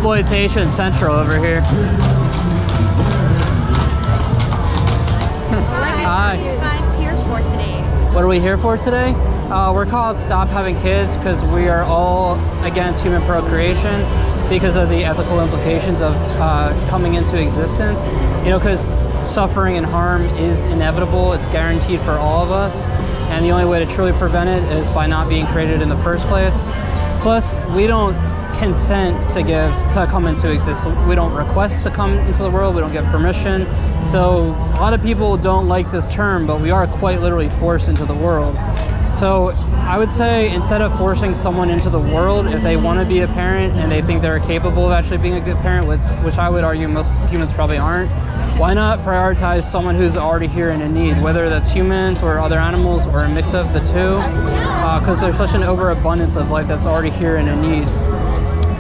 exploitation central over here. Hi. What are you guys here for today? What are we here for today? We're called Stop Having Kids because we are all against human procreation because of the ethical implications of coming into existence. You know, because suffering and harm is inevitable. It's guaranteed for all of us. And the only way to truly prevent it is by not being created in the first place. Plus, we don't consent to come into existence. We don't request to come into the world. We don't get permission. So a lot of people don't like this term, but we are quite literally forced into the world. So I would say instead of forcing someone into the world, if they want to be a parent and they think they're capable of actually being a good parent, which I would argue most humans probably aren't, why not prioritize someone who's already here and in need, whether that's humans or other animals or a mix of the two, because there's such an overabundance of life that's already here and in need.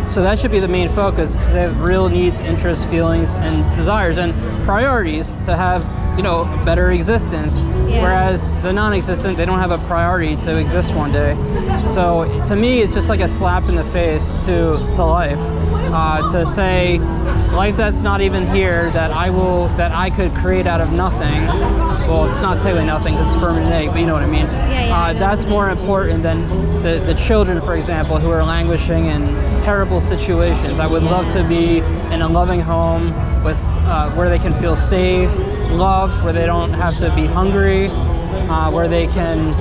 So that should be the main focus, because they have real needs, interests, feelings, and desires, and priorities to have, you know, a better existence. Yeah. Whereas the non-existent, they don't have a priority to exist one day. So to me, it's just like a slap in the face to life, to say life that's not even here, that I could create out of nothing. Well, it's not technically nothing because it's sperm and egg, but you know what I mean. Yeah, that's more important than the children, for example, who are languishing in terrible situations. I would love to be in a loving home with where they can feel safe, loved, where they don't have to be hungry, where they can.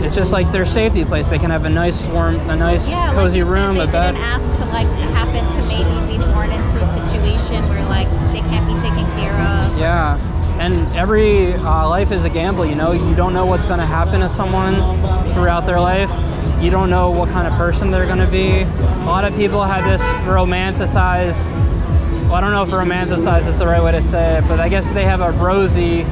It's just like their safety place. They can have a nice warm, cozy room, a bed. They didn't ask to happen to maybe be born into a situation where they can't be taken care of. Yeah. And every life is a gamble, you know. You don't know what's going to happen to someone throughout their life. You don't know what kind of person they're going to be. A lot of people have this romanticized, well, I don't know if romanticized is the right way to say it, but I guess they have a rosy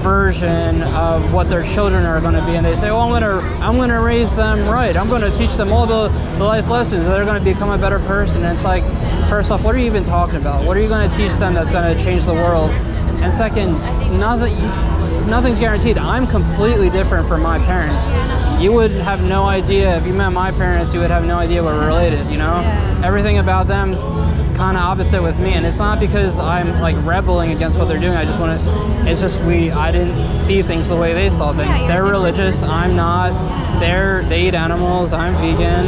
version of what their children are going to be, and they say, "Oh, I'm going to raise them right. I'm going to teach them all the life lessons. They're going to become a better person." And it's like, first off, what are you even talking about? What are you going to teach them that's going to change the world? And second, nothing's guaranteed. I'm completely different from my parents. You would have no idea if you met my parents. You would have no idea we're related. You know, everything about them kind of opposite with me, and it's not because I'm like rebelling against what they're doing. I just want to. It's just I didn't see things the way they saw things. They're religious. I'm not. They eat animals. I'm vegan.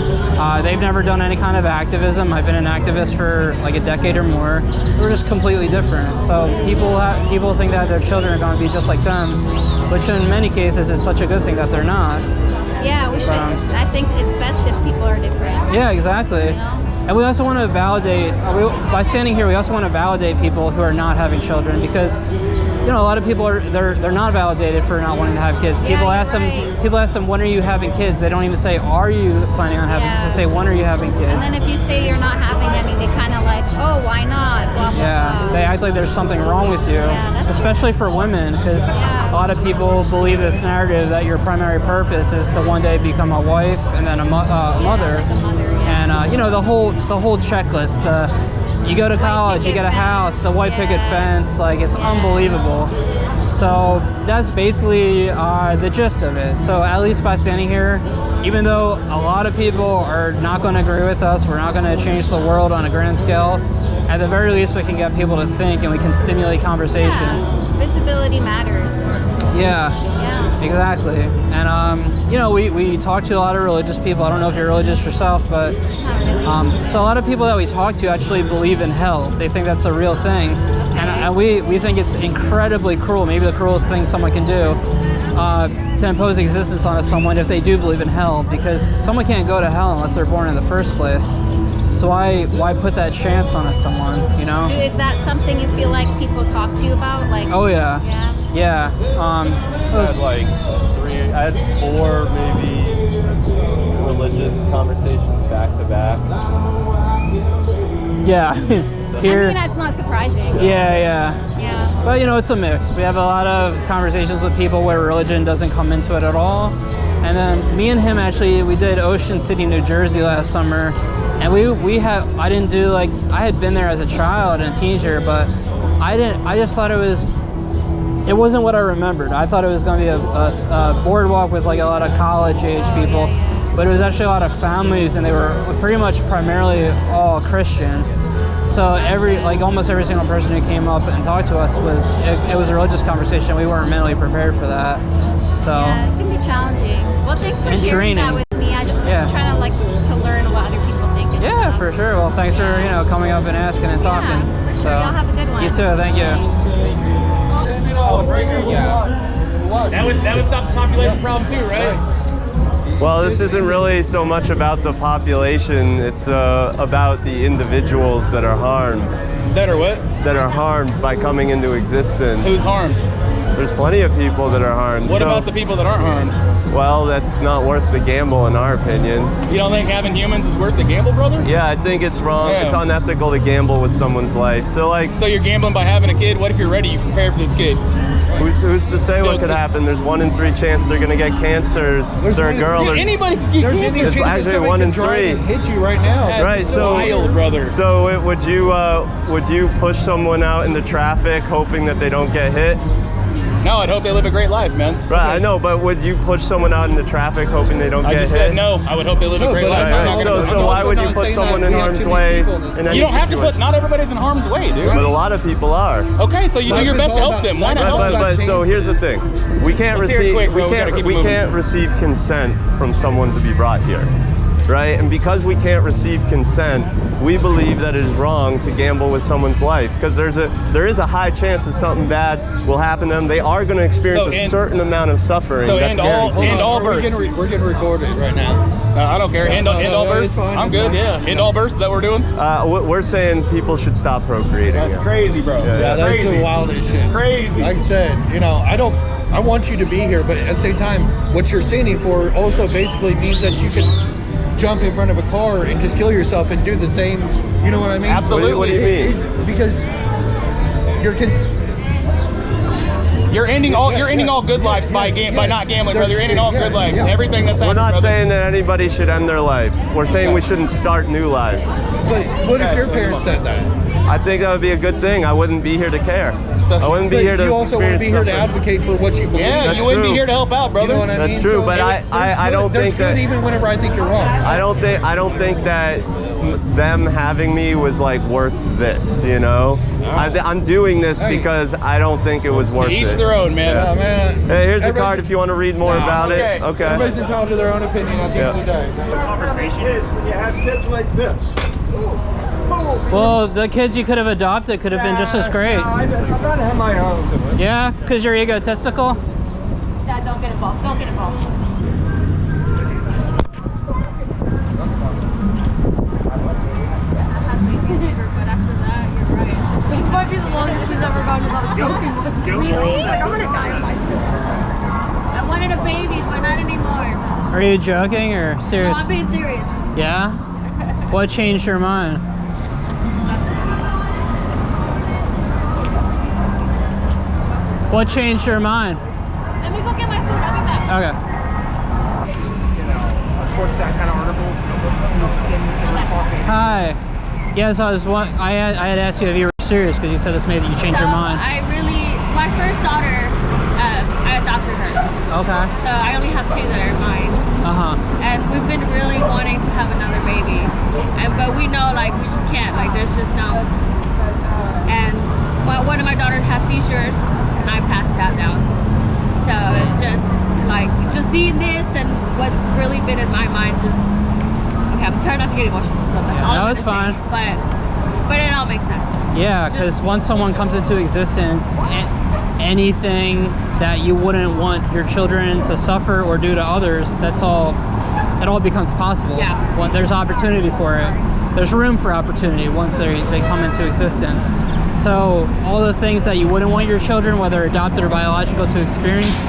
They've never done any kind of activism. I've been an activist for like a decade or more. We're just completely different. So people think that their children are going to be just like them, which in many cases is such a good thing that they're not. Yeah, we should. I think it's best if people are different. Yeah, exactly. You know? And we also want to validate, by standing here, we also want to validate people who are not having children, because, you know, a lot of people they're not validated for not wanting to have kids. People ask them, when are you having kids? They don't even say, are you planning on having kids? They say, when are you having kids? And then if you say you're not having any, they kind of like, oh, why not? Blah, blah, blah. They act like there's something wrong with you, especially for women, because a lot of people believe this narrative that your primary purpose is to one day become a wife and then a mother. And you know, the whole checklist. You go to college, you get a house, the white picket fence, like it's unbelievable. So that's basically the gist of it. So at least by standing here, even though a lot of people are not going to agree with us, we're not going to change the world on a grand scale, at the very least we can get people to think and we can stimulate conversations. Yeah. Visibility matters. Yeah, exactly. And you know, we talk to a lot of religious people. I don't know if you're religious yourself, but so a lot of people that we talk to actually believe in hell. They think that's a real thing. And we think it's incredibly cruel, maybe the cruelest thing someone can do, to impose existence on someone if they do believe in hell, because someone can't go to hell unless they're born in the first place. So why put that chance on someone, you know? Is that something you feel like people talk to you about? Like, oh yeah. Yeah. I had 4 maybe religious conversations back to back. Yeah. Here, I mean, that's not surprising. Yeah. But you know, it's a mix. We have a lot of conversations with people where religion doesn't come into it at all. And then me and him actually, we did Ocean City, New Jersey last summer. And I didn't do I had been there as a child and a teenager, but I just thought it wasn't what I remembered. I thought it was going to be a boardwalk with like a lot of college age people, but it was actually a lot of families, and they were pretty much primarily all Christian. so almost every single person who came up and talked to us it was a religious conversation. We weren't mentally prepared for that. So yeah, it can be challenging. Well, thanks for and sharing that with me. I just trying to to learn what other people think. And yeah, stuff. for sure. Well, thanks for coming up and asking and talking. Yeah, for sure. So Y'all have a good one. you too. Thank you. That would stop the population problem too, right? Well, this isn't really so much about the population. It's about the individuals that are harmed. That are what? That are harmed by coming into existence. Who's harmed? There's plenty of people that are harmed. What about the people that aren't harmed? Well, that's not worth the gamble in our opinion. You don't think having humans is worth the gamble, brother? Yeah, I think it's wrong. Yeah. It's unethical to gamble with someo's life. So you're gambling by having a kid? What if you're ready? You prepare for this kid. Who's to say what could happen? There's 1 in 3 chance they're gonna get cancers. They're a girl. Anybody can get cancer. It's actually 1 in 3. Hit you right now. That's right. So wild, brother. So would you push someone out into traffic hoping that they don't get hit? No, I'd hope they live a great life, man. Right, I know, but would you push someone out into traffic hoping they don't I get just hit? said no. I would hope they live a great life. Right. So why would you put someone in harm's way in any You don't have to situation? put. Not everybody's in harm's way, dude. But a lot of people are. Okay, so you do your best to help them. Why not help them? But so here's the thing: we can't Let's hear it receive quick, bro. we can't receive consent from someone to be brought here, right? And because we can't receive consent, we believe that it is wrong to gamble with someone's life because there is a high chance that something bad will happen to them. They are going to experience a certain amount of suffering. So that's end all births. We're getting recorded right now. I don't care. End all births. I'm good. Yeah. End all births. Is that what we're doing? We're saying people should stop procreating. That's crazy, bro. Yeah, that's crazy. the wildest shit. Crazy. Like I said, I want you to be here, but at the same time, what you're standing for also basically means that you can jump in front of a car and just kill yourself and do the same. You know what I mean? Absolutely. What do you mean? Because you're ending all good lives by not gambling, brother. You're ending all good lives. Everything that's happening. We're not brother. saying that anybody should end their life. We're saying we shouldn't start new lives. But what if your parents said that? I think that would be a good thing. I wouldn't be here to care. I wouldn't be But here to you also want to experience be here to suffering. advocate for what you believe. Yeah, That's you wouldn't true. be here to help out, brother. You know what I That's mean? true, So but I don't there's think good that even whenever I think you're wrong. I don't think that them having me was like worth this, you know? I'm doing this because I don't think it was worth To each it. their own, man. Oh, man. Hey, here's a Everybody's- card if you want to read more about it. Okay. Everybody's entitled to their own opinion at the end of the day. Conversation is when you have kids like this. Well, the kids you could have adopted could have been just as great. I'd rather have my own. Yeah, because you're egotistical. Dad, don't get involved. Don't get involved. But after that, you're right. This might be the longest she's ever gone without smoking. Really? Like, I'm gonna die of my I wanted a baby, but not anymore. Are you joking or serious? No, I'm being serious. Yeah? What changed your mind? What changed your mind? Let me go get my food. I'll be back. Okay. Hi. Yes, I had asked you if you were serious because you said this made you change your mind. My first daughter, I adopted her. Okay. So I only have 2 that are mine. And we've been really wanting to have another baby. But we know, like, we just can't. Like, there's just no. And one of my daughters has seizures, and I passed that down. So it's just, like, just seeing this and what's really been in my mind just, okay, I'm trying not to get emotional. So that's all I'm it's gonna fine. say. But it all makes sense. Yeah, because once someone comes into existence, anything that you wouldn't want your children to suffer or do to others, it all becomes possible. Yeah. When there's opportunity for it, there's room for opportunity once they come into existence. So all the things that you wouldn't want your children, whether adopted or biological, to experience,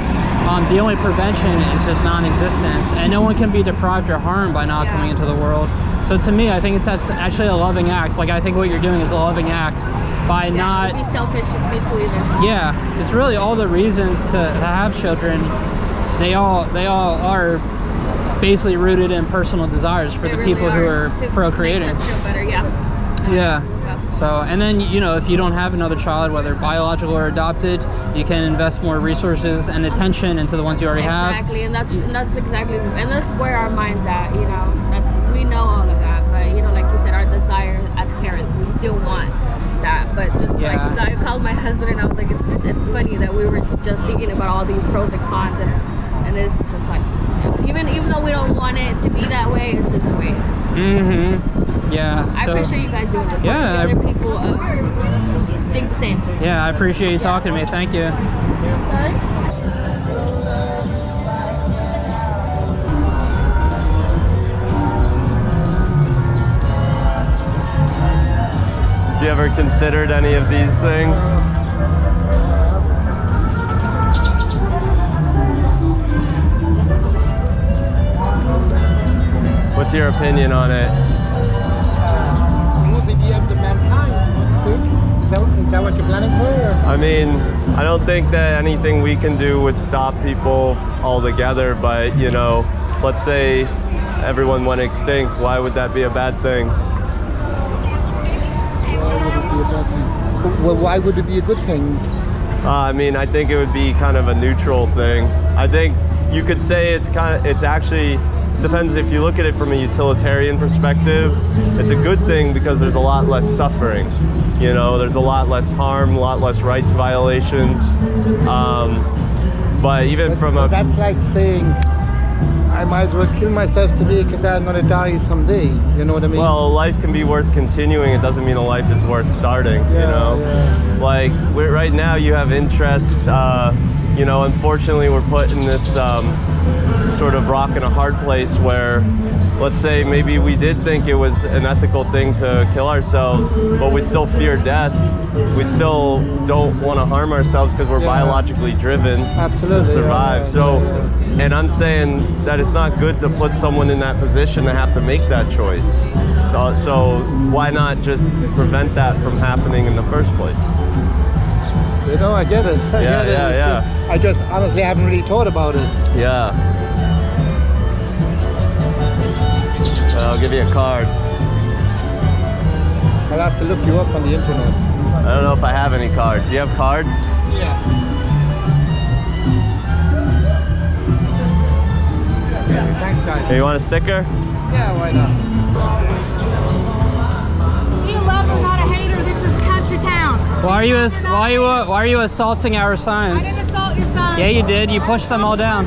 the only prevention is just non-existence, and no one can be deprived or harmed by not coming into the world. So to me, I think it's actually a loving act. Like, I think what you're doing is a loving act by not be selfish and me too either. Yeah, it's really all the reasons to have children. They all are basically rooted in personal desires for the people who are procreating. Make us feel better, Yeah. So, and then, if you don't have another child, whether biological or adopted, you can invest more resources and attention into the ones you already have. Exactly, and that's where our mind's at. We know all of that, but like you said, our desire as parents parents. We still want that, but just Yeah. like I called my husband and I was like, it's funny that we were just thinking about all these pros and cons, and it's just like, even though we don't want it to be that way, it's just the way it is. Mm-hmm. Yeah. I so- appreciate you guys doing this. Yeah, Other people think the same. Yeah, I appreciate you talking to me. Thank you. Have you ever considered any of these things? What's your opinion on it? Will be the end of mankind. Is that what you're planning for? Or? I mean, I don't think that anything we can do would stop people altogether, but you know, let's say everyone went extinct, why would that be a bad thing? Well, why would it be a good thing? I mean, I think it would be kind of a neutral thing. I think you could say it's actually depends if you look at it from a utilitarian perspective. It's a good thing because there's a lot less suffering. You know, there's a lot less harm, a lot less rights violations. But even that's like saying I might as well kill myself today because I'm going to die someday. You know what I mean? well, life can be worth continuing. It doesn't mean a life is worth starting. You know, like right now you have interests. You know, unfortunately, we're put in this sort of rock and a hard place where, let's say, maybe we did think it was an ethical thing to kill ourselves, but we still fear death. We still don't want to harm ourselves because we're biologically driven to survive. And I'm saying that it's not good to put someone in that position to have to make that choice. So why not just prevent that from happening in the first place? You know, I get it. I get it. I just honestly haven't really thought about it. Yeah. Well, I'll give you a card. I'll have to look you up on the internet. I don't know if I have any cards. Do you have cards? Yeah. Thanks, guys. Hey, you want a sticker? Yeah, why not? Be a lover, not a hater. This is country town. Why are you assaulting our signs? I didn't assault your son. Yeah, you did. You pushed them all down.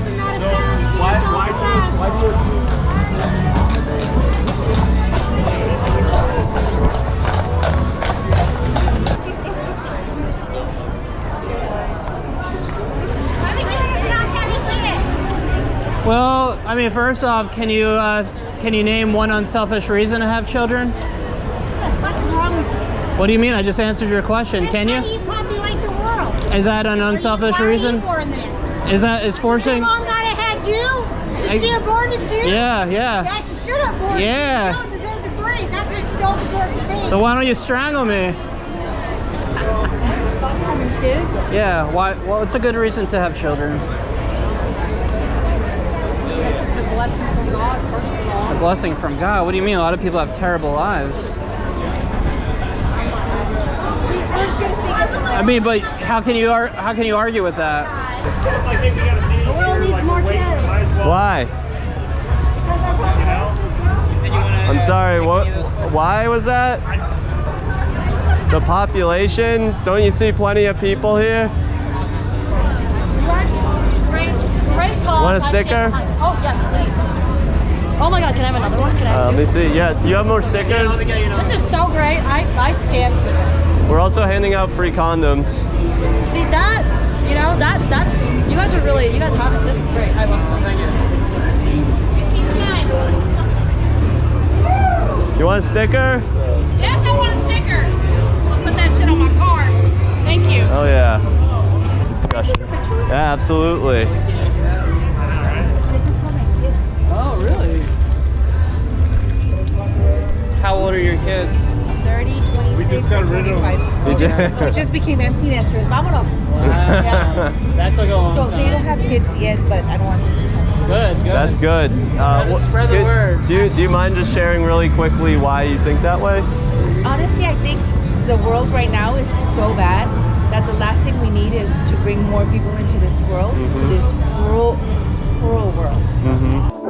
Well, I mean, first off, can you name one unselfish reason to have children? What is wrong with you? What do you mean? I just answered your question. Can you? That's why you populate the world. Is that an unselfish reason? Why are you born then? Is forcing? Your mom not have had you? Should she have born it too? Yeah. Yeah, she should have born it. Yeah. You don't deserve to breathe. That's what you don't deserve to be. So why don't you strangle me? Stop having kids. Yeah. Why? Well, it's a good reason to have children. It's a blessing from God, first of all. A blessing from God. What do you mean? A lot of people have terrible lives. I mean, but how can you argue with that? The world needs more kids. Why? I'm sorry, what? Why was that? The population? Don't you see plenty of people here? Great call. Want a sticker? Oh, yes, please. Oh my God, can I have another one? Can I have Let me two? see. Yeah, you have more stickers? This is so great. I stand for this. We're also handing out free condoms. See that? You know, that's, you guys have it. This is great. I love it. Thank you. You want a sticker? Yes, I want a sticker. I'll put that shit on my car. Thank you. Oh yeah. Discussion. Yeah, absolutely. Oh, really? How old are your kids? 30, 26, We just got rid of 25. Did you? It just became empty nesters. Vámonos. Yeah. That took a long So time. they don't have kids yet, but I don't want them to have. Good. That's good. Spread the word. Do you mind just sharing really quickly why you think that way? Honestly, I think the world right now is so bad that the last thing we need is to bring more people into this world, to this cruel world. Mm-hmm.